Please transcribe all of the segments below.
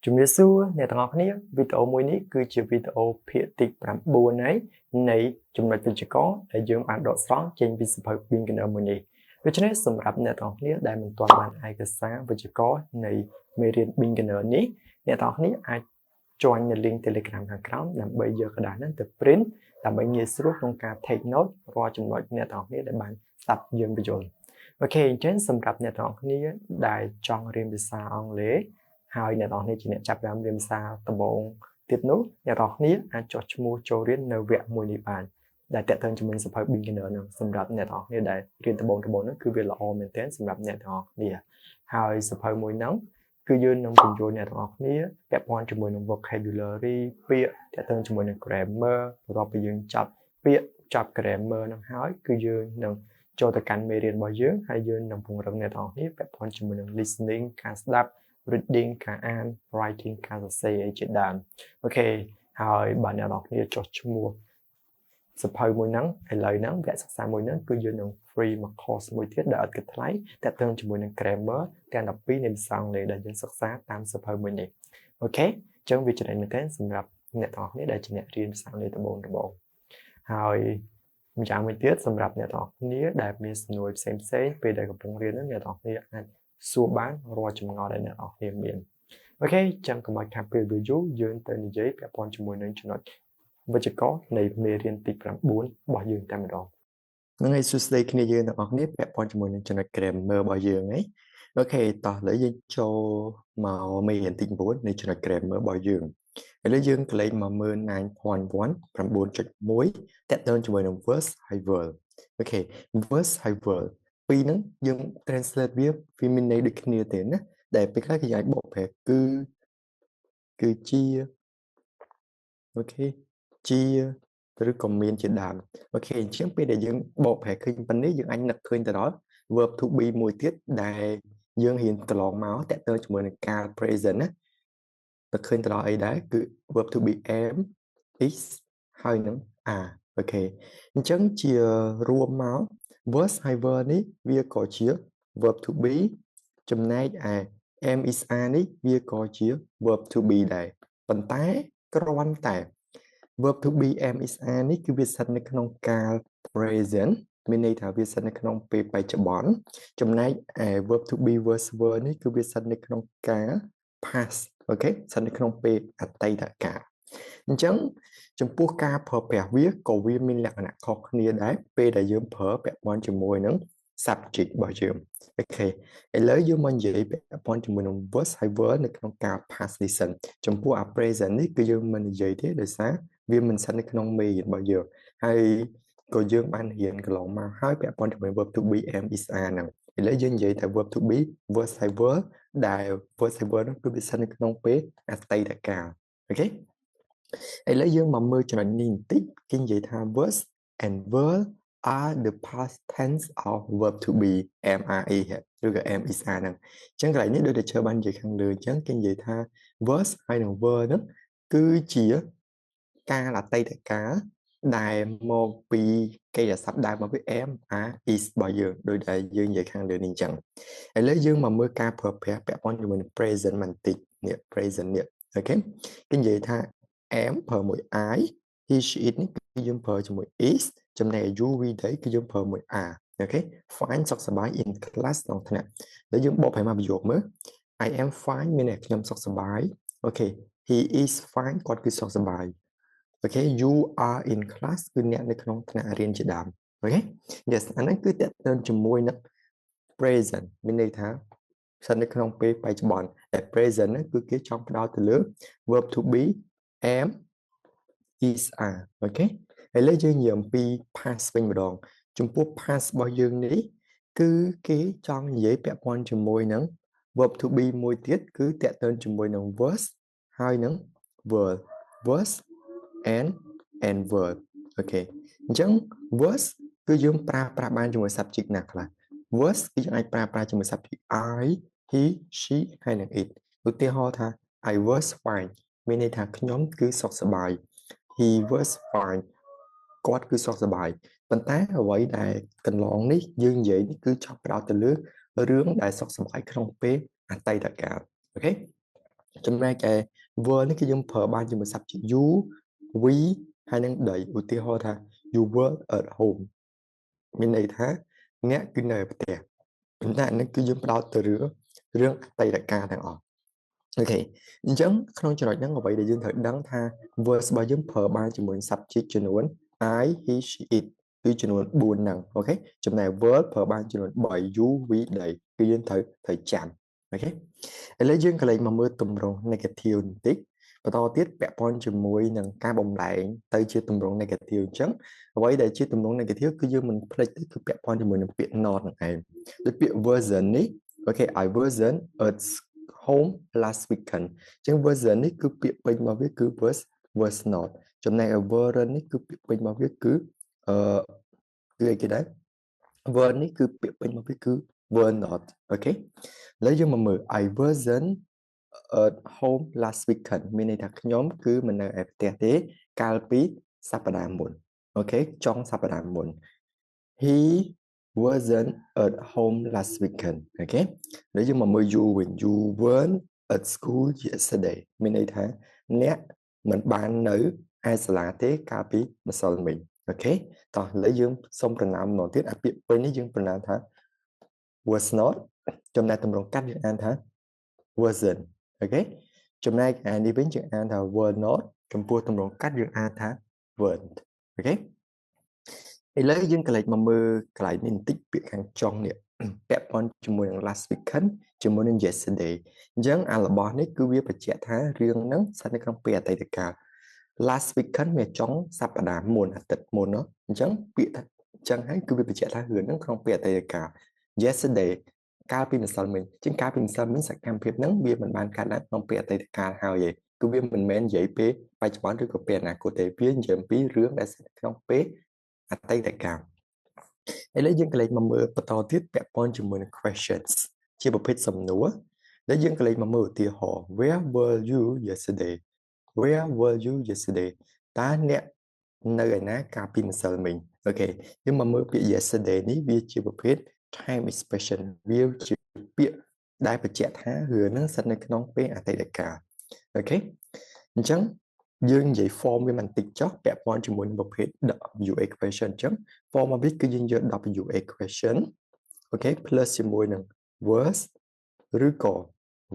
ជំរាបសួរអ្នកទាំងអស់គ្នាវីដេអូមួយនេះគឺជាវីដេអូភាគទី9ហើយនៃចំណុចវិជ្ជាករដែលយើងបានដកស្រង់ចេញពីសៀវភៅ Beginner មួយនេះដូច្នេះសម្រាប់អ្នកទាំងអស់គ្នាដែលមិនទាន់បានឯកសារវិជ្ជាករនៃមេរៀន Beginner នេះអ្នកទាំងអស់គ្នាអាច join នៅ link Telegram ខាងក្រោមដើម្បីយកกระดาษហ្នឹងទៅ print ដើម្បីងាយស្រួលក្នុងការ take note រាល់ចំណុចអ្នកទាំងអស់គ្នាដែលបានស្ដាប់យើងបញ្យល់អូខេអញ្ចឹងសម្រាប់អ្នកទាំងអស់គ្នាដែលចង់រៀនភាសាអង់គ្លេសហើយអ្នកទាំងអស់គ្នាជាអ្នកចាប់ផ្ដើមរៀនភាសាដំបូងទៀតនោះអ្នកទាំងអស់គ្នាអាចចុះឈ្មោះចូលរៀននៅវគ្គមួយនេះបានដែលតេតិនជាមួយសៀវភៅ Beginner ហ្នឹងសម្រាប់អ្នកទាំងអស់គ្នាដែលរៀនដំបូងហ្នឹងគឺវាល្អមែនទែនសម្រាប់អ្នកទាំងអស់គ្នាហើយសៀវភៅមួយហ្នឹងគឺយើងនឹងបញ្យល់អ្នកទាំងអស់គ្នាពាក់ព័ន្ធជាមួយនឹង vocabulary ពាក្យតេតិនជាមួយនឹង grammar បន្ទាប់ពីយើងចាប់ពាក្យចាប់ grammar ហ្នឹងហើយគឺយើងនឹងចូលទៅកាន់មេរៀនរបស់យើងហើយយើងនឹងពង្រឹងអ្នកទាំងអស់គ្នាពាក់ព័ន្ធជាមួយនឹង listening ការស្ដាប់ reading ការអាន writing ការសរសេរអីជាដើមអូខេហើយបើអ្នកទាំងអស់គ្នាចុះឈ្មោះសៀវភៅមួយហ្នឹងឥឡូវហ្នឹងវគ្គសិក្សាមួយហ្នឹងគឺយើងនឹង free មួយ course មួយទៀតដែលអត់គិតថ្លៃទាក់ទងជាមួយនឹង grammar ទាំង12នៃភាសាអង់គ្លេសដែលយើងសិក្សាតាមសៀវភៅមួយនេះអូខេអញ្ចឹងវាចំណេញមែនទែនសម្រាប់អ្នកទាំងអស់គ្នាដែលជាអ្នករៀនភាសាអង់គ្លេសដំបូងហើយម្យ៉ាងវិញទៀតសម្រាប់អ្នកទាំងអស់គ្នាដែលមានសំណួរផ្សេងពេលដែលកំពុងរៀនហ្នឹងអ្នកទាំងអស់គ្នាអាចសួរបានរាល់ចម្ងល់ដែលអ្នកទាំងអស់គ្នាមានអូខេអញ្ចឹងកុំឲ្យខាតពេលយូរយើងទៅនិយាយពាក់ព័ន្ធជាមួយនឹងចំណុចវិជ្ជាករនៃមេរៀនទី9របស់យើងតែម្ដងហ្នឹងហើយសួស្តីគ្នាយើងទាំងអស់គ្នាពាក់ព័ន្ធជាមួយនឹងចំណុច grammar របស់យើងហីអូខេតោះឥឡូវយើងចូលមកមេរៀនទី9នៃចំណុច grammar របស់យើងឥឡូវយើងក្លែងមកមើល 9.1 9.1 តាក់ទងជាមួយនឹង verb ហើយ verb អូខេ verb ហើយ verb ពីរហ្នឹងយើង translate វាមានន័យដូចគ្នាទេណាដែលពេលខ្លះគេអាចបកប្រែគឺជាអូខេជាឬក៏មានជាដើមអូខេអញ្ចឹងពេលដែលយើងបកប្រែឃើញប៉ុណ្នេះយើងអាចនឹកឃើញទៅដល់ verb to be មួយទៀតដែលយើងរៀនកន្លងមកតាក់ទងជាមួយនឹងកាល present ណាតែឃើញទៅដល់អីដែរគឺ verb to be am is ហើយនឹង are អូខេអញ្ចឹងជារួមមក verb ហើយ verb នេះវាក៏ជា verb to be ចំណែកឯ am is are នេះវាក៏ជា verb to be ដែរប៉ុន្តែគ្រាន់តែ verb to be am is are នេះគឺវាស្ថិតនៅក្នុងកាល present មានន័យថាវាស្ថិតនៅក្នុងពេលបច្ចុប្បន្នចំណែកឯ verb to be verse verb នេះគឺវាស្ថិតនៅក្នុងកាល past អូខេស្ថិតនៅក្នុងពេលអតីតកាលអញ្ចឹងចំពោះការប្រើប្រាស់វាក៏វាមានលក្ខណៈខុសគ្នាដែរពេលដែលយើងប្រើពាក់ព័ន្ធជាមួយនឹង subject របស់យើងអូខេឥឡូវយើងមកនិយាយពាក់ព័ន្ធជាមួយនឹង verb ហើយ verb នៅក្នុងកាល past នេះសិនចំពោះ present នេះគឺយើងមិននិយាយទេដោយសារវាមិនស្ថិតនៅក្នុងមេរៀនរបស់យើងហើយក៏យើងបានរៀនកន្លងមកហើយពាក់ព័ន្ធជាមួយ verb to be am is are ហ្នឹងឥឡូវយើងនិយាយតែ verb to be verb ហើយ verb ដែល verb ហើយ verb នោះគឺវាស្ថិតនៅក្នុងពេលអតីតកាលអូខេឥឡូវយើងមកមើលចំណុចនេះបន្តិចគេនិយាយថា verbs and verb are the past tense of verb to be am are is ឬក៏ am is are ហ្នឹងអញ្ចឹងកន្លែងនេះដូចតែជើបាននិយាយខាងលើអញ្ចឹងគេនិយាយថា verbs ហើយនឹង verb ហ្នឹងគឺជាការអតីតកាលដែលមកពីកិរិយាសព្ទដើមមកពី am are is របស់យើងដោយដែលយើងនិយាយខាងលើនេះអញ្ចឹងឥឡូវយើងមកមើលការប្រើប្រាស់ពាក់ព័ន្ធជាមួយនឹង present បន្តិចនេះ present នេះអូខេគេនិយាយថា am ប្រើមួយ I he she it នេះគឺយើងប្រើជាមួយ is ចំណែក you we they គឺយើងប្រើមួយ are អូខេ fine សុខសប្បាយ in class ក្នុងថ្នាក់ហើយយើងបកប្រែមកប្រយោគមើល I am fine មានតែខ្ញុំសុខសប្បាយអូខេ he is fine គាត់គឺសុខសប្បាយអូខេ you are in class គឺអ្នកនៅក្នុងថ្នាក់រៀនជាដើមអូខេ yes អាហ្នឹងគឺតើទៅជាមួយនឹង present មានន័យថាស្ថិតនៅក្នុងពេលបច្ចុប្បន្នតែ present ហ្នឹងគឺគេចង់ផ្ដោតទៅលើ verb to be am is are អូខេឥឡូវយើងនិយាយអំពី past វិញម្ដងចំពោះ past របស់យើងនេះគឺគេចង់និយាយពាក់ព័ន្ធជាមួយនឹង verb to be មួយទៀតគឺតាក់ទងជាមួយនឹង verbs ហើយនឹង verbs and verb អូខេអញ្ចឹង verbs គឺយើងប្រើប្រាស់បានជាមួយ subject ណាខ្លះ verbs គឺយើងអាចប្រើប្រាស់ជាមួយ subject I he she ហើយនឹង it ឧទាហរណ៍ថា I was fine មានន័យថាខ្ញុំគឺសុខសប្បាយ he was fine គាត់គឺសុខសប្បាយប៉ុន្តែអ្វីដែលកន្លងនេះយើងនិយាយនេះគឺចង់ផ្ដោតទៅលើរឿងដែលសុខសប្បាយក្នុងពេលអតីតកាលអូខេ ចំណែកឯ were នេះគឺយើងប្រើបានជាមួយ subject you we ហើយនឹងដីឧទាហរណ៍ថា you were at home មានន័យថាអ្នកគឺនៅផ្ទះប៉ុន្តែនេះគឺយើងផ្ដោតទៅរឿងអតីតកាលទាំងអស់អូខេអញ្ចឹងក្នុងចំណុចហ្នឹងអ្វីដែលយើងត្រូវដឹងថា verse របស់យើងប្រើបានជាមួយ subject ចំនួន I he she it គឺចំនួន4ហ្នឹងអូខេចំណែក verb ប្រើបានចំនួន3 you we they គឺយើងត្រូវចាំអូខេឥឡូវយើងកន្លែងមកមើលទម្រង់ negative បន្តិចបន្តទៀតពាក់ព័ន្ធជាមួយនឹងការបំលែងទៅជាទម្រង់ negative អញ្ចឹងអ្វីដែលជាទម្រង់ negative គឺយើងមិនភ្លេចទេគឺពាក់ព័ន្ធជាមួយនឹងពាក្យ not ហ្នឹងឯងដូចពាក្យ version នេះអូខេ I version at home last weekend អញ្ចឹង version នេះគឺពាក្យពេញរបស់វាគឺ verse not ចំណែក version នេះគឺពាក្យពេញរបស់វាគឺគឺអីគេដែរ verb នេះគឺពាក្យពេញរបស់វាគឺ were not អូខេឥឡូវយើងមកមើល I wasn't at home last weekend មានន័យថាខ្ញុំគឺមិននៅឯផ្ទះទេកាលពីសប្តាហ៍មុនអូខេចុងសប្តាហ៍មុន he wasn't at home last weekend អូខេឥឡូវយើងមកមើល you វិញ you weren't at school yesterday មានន័យថាអ្នកមិនបាននៅឯសាលាទេកាលពីម្សិលមិញអូខេតោះឥឡូវយើងសូមប្រណាំម្ដងទៀតអាពាក្យពេញនេះយើងប្រណាំថា was not ចំណែកទម្រង់កាត់យើងអានថា wasn't អូខេចំណែកអានេះវិញយើងអានថា were not ចំពោះទម្រង់កាត់យើងអានថា weren't អូខេឥឡូវយើងកន្លែងមកមើលកន្លែងនេះបន្តិចពាក្យខាងចុងនេះពាក់ព័ន្ធជាមួយនឹង last weekend ជាមួយនឹង yesterday អញ្ចឹងអារបស់នេះគឺវាបញ្ជាក់ថារឿងហ្នឹងស្ថិតនៅក្នុងពេលអតីតកាល last weekend វាចុងសប្តាហ៍មុនអាទិត្យមុនអញ្ចឹងពាក្យថាអញ្ចឹងហើយគឺវាបញ្ជាក់ថារឿងហ្នឹងក្នុងពេលអតីតកាល yesterday កាលពីម្សិលមិញជាងកាលពីម្សិលមិញសកម្មភាពហ្នឹងវាមិនបានកើតឡើងក្នុងពេលអតីតកាលហើយទេគឺវាមិនមែននិយាយពេលបច្ចុប្បន្នឬក៏ពេលអនាគតទេវានិយាយអំពីរឿងដែលស្ថិតក្នុងពេលអតីតកាលឥឡូវយើងកន្លែងមកមើលបន្តទៀតពាក់ព័ន្ធជាមួយនឹង questions ជាប្រភេទសំណួរដែលយើងកន្លែងមកមើលឧទាហរណ៍ Where were you yesterday Where were you yesterday តើអ្នកនៅឯណាកាលពីម្សិលមិញអូខេយើងមកមើលពាក្យ yesterday នេះវាជាប្រភេទ time expression វាជាពាក្យដែលបញ្ជាក់ថារឿងហ្នឹងស្ថិតនៅក្នុងពេលអតីតកាលអូខេអញ្ចឹងយើងនិយាយ form វាបន្តិចចុះពាក់ព័ន្ធជាមួយនឹងប្រភេទ WA question អញ្ចឹង form របស់វាគឺយើងយក WA question អូខេ plus ជាមួយនឹង words ឬក៏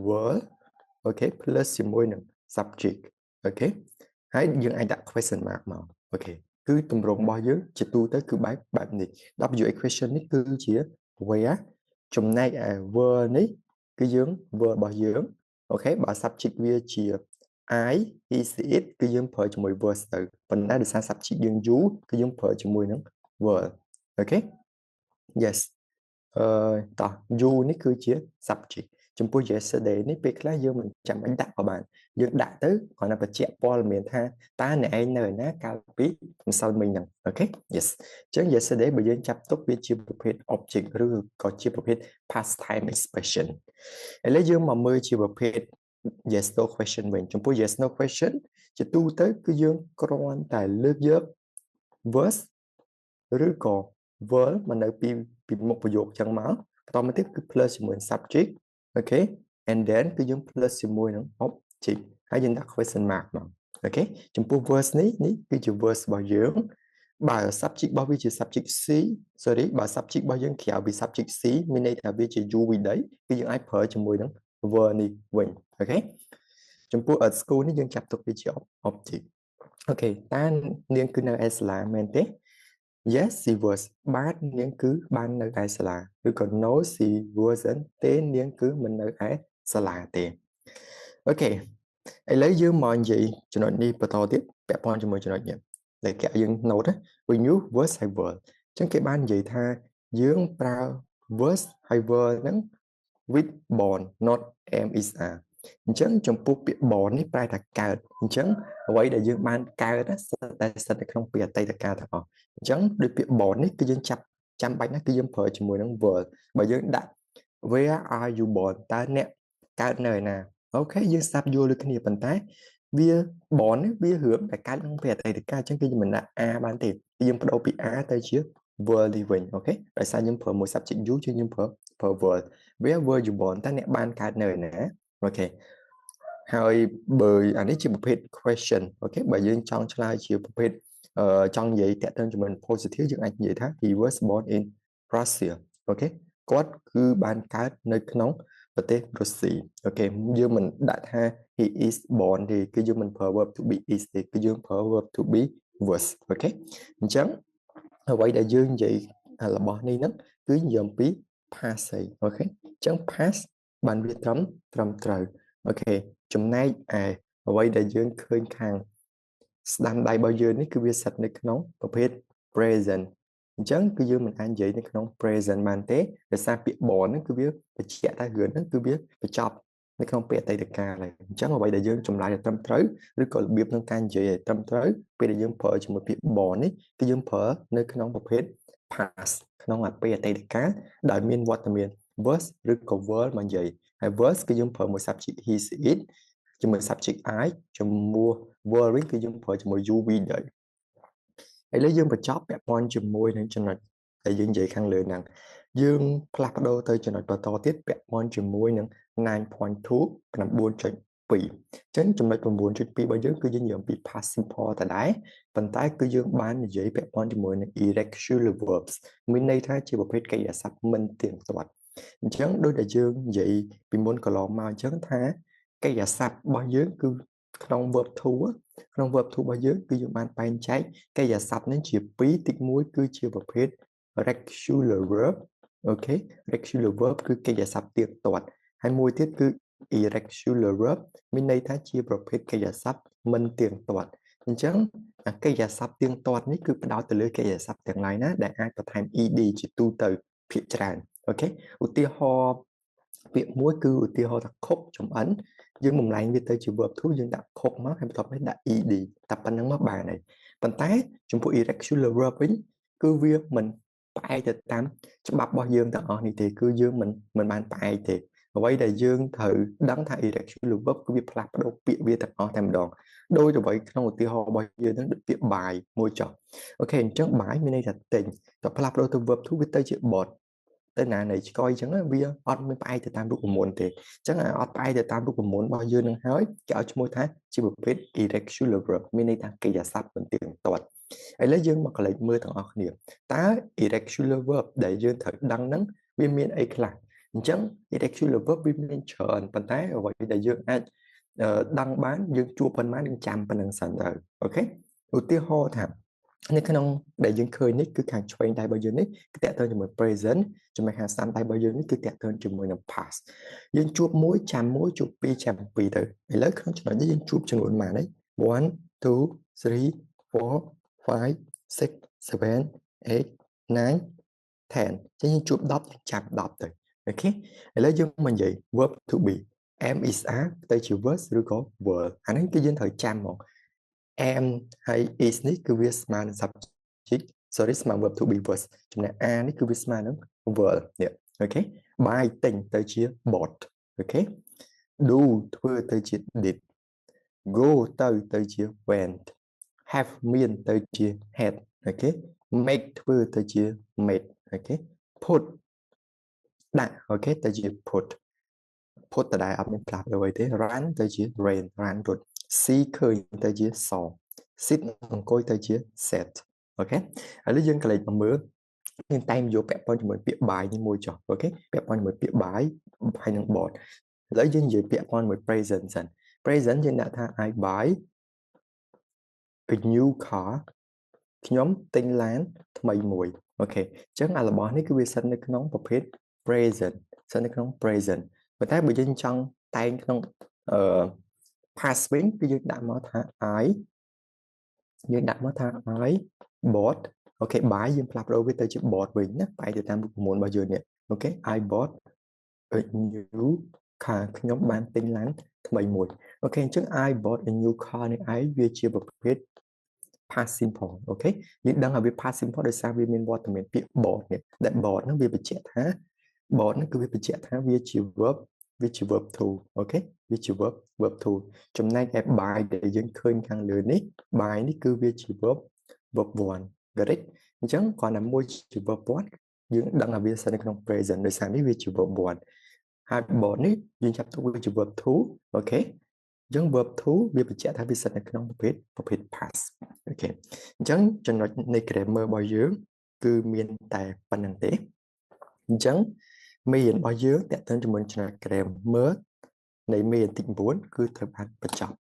word អូខេ plus ជាមួយនឹង subject អូខេហើយយើងអាចដាក់ question mark មកអូខេគឺទម្រង់របស់យើងជាទូទៅគឺបែបនេះ WA question នេះគឺជា where ចំណែកឯ word នេះគឺយើង word របស់យើងអូខេបើ subject វាជា I he she it គឺយើងប្រើជាមួយ verb ទៅប៉ុន្តែដោយសារ subject យើង you គឺយើងប្រើជាមួយនឹង verb អូខេ yes តោះ you នេះគឺជា subject ចំពោះ yesterday នេះពេលខ្លះយើងមិនចាំបាច់ដាក់ក៏បានយើងដាក់ទៅគ្រាន់តែបញ្ជាក់ព័ត៌មានថាតើអ្នកឯងនៅឯណាកាលពីម្សិលមិញហ្នឹងអូខេ yes អញ្ចឹង yesterday បើយើងចាប់ទុកវាជាប្រភេទ object ឬក៏ជាប្រភេទ past time expression ឥឡូវយើងមកមើលជាប្រភេទ yes no question វិញចំពោះ yes no question ជាទូទៅគឺយើងគ្រាន់តែលើកយក verse ឬក៏ verb មកនៅពីមុខប្រយោគចឹងមកបន្តមកទៀតគឺ plus ជាមួយ subject អូខេ and then គឺយើង plus ជាមួយនឹង object ហើយយើងដាក់ question mark មកអូខេចំពោះ verse នេះគឺជា verse របស់យើងបើ subject របស់វាជា subject C sorry បើ subject របស់យើងក្រៅពី subject C មានន័យថាវាជា you វិដីគឺយើងអាចប្រើជាមួយនឹង verb នេះវិញអូខេចំពោះ at school នេះយើងចាប់ទុកវាជា object អូខេតើនាងគឺនៅឯសាលាមែនទេ Yes she was បាទនាងគឺបាននៅឯសាលាឬក៏ No she wasn't ទេនាងគឺមិននៅឯសាលាទេអូខេឥឡូវយើងមកនិយាយចំណុចនេះបន្តទៀតពាក់ព័ន្ធជាមួយចំណុចនេះដែលគេយើង note វិញ you was ហើយ were អញ្ចឹងគេបាននិយាយថាយើងប្រើ was ហើយ were ហ្នឹង with born not am is are អញ្ចឹងចំពោះពាក្យ born នេះប្រែថាកើតអញ្ចឹងអ្វីដែលយើងបានកើតតែស្ថិតនៅក្នុងពេលអតីតកាលទាំងអស់អញ្ចឹងដោយពាក្យ born នេះគឺយើងចាំបាច់ណាស់គឺយើងប្រើជាមួយនឹង were បើយើងដាក់ where are you born តើអ្នកកើតនៅឯណាអូខេយើងស្ដាប់យល់ដូចគ្នាប៉ុន្តែវា born នេះវារឿងដែលកើតក្នុងពេលអតីតកាលអញ្ចឹងគឺយើងមិនដាក់ are បានទេយើងបដូរពី are ទៅជា were នេះវិញអូខេដោយសារយើងប្រើមួយ subject you ជាងយើងប្រើ were where were you born តើអ្នកបានកើតនៅឯណាអូខេ ហើយbởi anh ấy chỉ một hết question ok bởi dương trong slide chỉ một hết trong giấy tẹt đơn cho mình positive dương anh vậy thế he was born in Russia ok có cứ ban cá nơi nóng và tên Russia ok dương mình đã tha he is born thì cứ dương mình per verb to be is thì cứ dương per verb to be was ok chẳng vậy đại dương vậy là bỏ đi nó cứ dòm bí pass ok chẳng pass bạn viết trầm trời ok chùm nay vậy đại dương khơi khang đam đầy bao giờ ní cứ viết sạch này nóng và viết present chẳng cứ dương mình ăn vậy này nóng present man tế để sao bị bỏ nó cứ viết phải chạy ra gần nó cứ viết phải chọc nó không bị tay được cả này chẳng mà vậy đại dương chùm lại là trầm trời rồi còn biết nó can vậy trầm trời bây đại dương phở chùm một bị bỏ ní cái dương phở nơi nóng và viết pass nóng là bây tay được cả đại miền what miền verse rồi còn verse mà vậy hay verse cái dương phở một sắp chỉ he it cho mình subject ái cho mua worry cái dương phở cho mua UV đợi ấy lấy dương và chóp bẹp on cho môi nên cho nó để dương dậy khăn lửa nặng dương plak đô tới cho nó to tiết bẹp on cho môi nặng 9.2 nằm buôn cho bị chính trong đây còn buôn cho bị bao giờ cứ dương nhiều bị passive for tại đấy phần tái cứ dương bán dễ bẹp on cho môi nặng irregular verbs mình đây thấy chỉ một hết cái giả sắp minh tiền toàn chấn đôi đại dương vậy bị môn cờ lò mà chấn thá cái giả sắp bao nhiêu cứ trong vợt thu á trong vợt thu bao nhiêu cứ dùng bàn bàn trái cái giả sắp nên chỉ bí tích muối cứ chia vào hết regular verb ok regular verb cứ cái giả sắp tiệt toàn hai môi tiết cứ irregular verb mình đây thá chia vào hết cái giả sắp minh tiền toàn chấn cái giả sắp tiền toàn ní cứ đó từ lưỡi cái giả sắp tiền này ná đại ai tập thành ed chỉ tu từ phía tràn ok ưu tiên ho việc muối cứ ưu tiên ho là khóc trong ấn nhưng một lại như tới chịu vợt thú nhưng đã khóc mất hay tập mới đã y đi tập anh nắng mất bài này tận tái chúng tôi irregular verb cứ việc mình phải từ tám cho bắp bao dương tao thì cứ dương mình bàn phải thì vậy là dương thử đắng thay irregular verb cứ việc làm đâu bị việc tao thành đòn đôi rồi vậy trong một tiêu ho bao giờ nó được việc bài môi trường ok trước bài bên đây là tình tập làm đâu từ verb thú với tới chịu bọt tới này coi chẳng là bia ọt mới bay từ tam lúc muốn thì chẳng là ọt bay từ tam lúc muốn bao nhiêu năng hói kéo cho mỗi tháng chỉ một vết irregular verb mini tăng kỳ giả sắp bên tiền toàn ấy lấy dương mà còn lấy mưa thằng ọt nhiều tá irregular verb để dương thử đăng nắng viên miên ấy là chẳng irregular verb viên miên chờ bên tái ở vậy để dương anh đăng bán dương chua bên má đừng chăm bên đằng sẵn rồi ok ưu tiên hô thẳng nên cái nông đại dương khơi nick cứ càng train đại bao nhiêu nick cứ tẹt hơn cho mình present cho mình hàng sáng đại bao nhiêu nick cứ tẹt hơn cho mình là past dương chuột muối chạm muối chuột pi chạm pi từ để lấy không cho nó dương chuột cho người mà đấy 1 2 3 4 5 6 7 8 9 10 cho dương chuột đọc chạm đọc từ ok để lấy dương mình vậy verb to be em is á tới chiều verb rồi có word anh ấy cái dương thời chạm một em hay is ní cứ viết man subject so this man verb to be was chúng này a ní cứ viết man nó verb yeah. ok bài tình tới chia bought ok do thưa tới chia did go tới chia went have mean tới chia had ok make thưa tới chia made ok put đã ok tới chia put tại đại âm làm rồi thế run tới chia ran rồi see khơi tới chia saw sit coi tới chia set ok ở lý dân cái này mà mưa nên tay vô bẹp con cho mình biết bài như môi trường ok bẹp con mình biết bài hay năng bọt lấy dân gì bẹp con mình present dân đã tha ai bài a new car nhóm tinh lán mày mùi ok chắc là bỏ cái việc sân cái nón bọc hết present sân cái nón present và thấy bị dân trong tay cái nón past biến cái dân đã mở tha ai nhưng đặt mất tha ấy bought ok bài dương flap đâu với tới chữ bought với nhé bài từ tam muốn bao giờ nè ok I bought a new car nhóm bán tin lắm mày mùi ok chứ I bought a new car này ấy về chia một hết past simple ok nhưng đang ở với past simple để sao vì mình bought thì mình biết bought nè để bought nó về bị chết hả bought nó cứ về bị chết hả về chiều verb to ok về chiều verb to trong này cái bài để dân khơi ngang lừa nít bài ní cứ về chiều verb one correct chẳng còn là môi chiều verb one nhưng đang là về sang trong present để sang ní về chiều verb one hai bộ nít dân chấp tục về chiều verb to ok ចឹង verb to វាបញ្ជាក់ថាវាស្ថិតនៅក្នុងប្រភេទ past អូខេអញ្ចឹងចំណុចនៃ grammar របស់យើងគឺមានតែប៉ុណ្្នឹងទេអញ្ចឹងមេរៀនរបស់យើងតេតិនជាមួយចំណុច grammar នៃមេរៀនទី9គឺត្រូវបានបញ្ចប់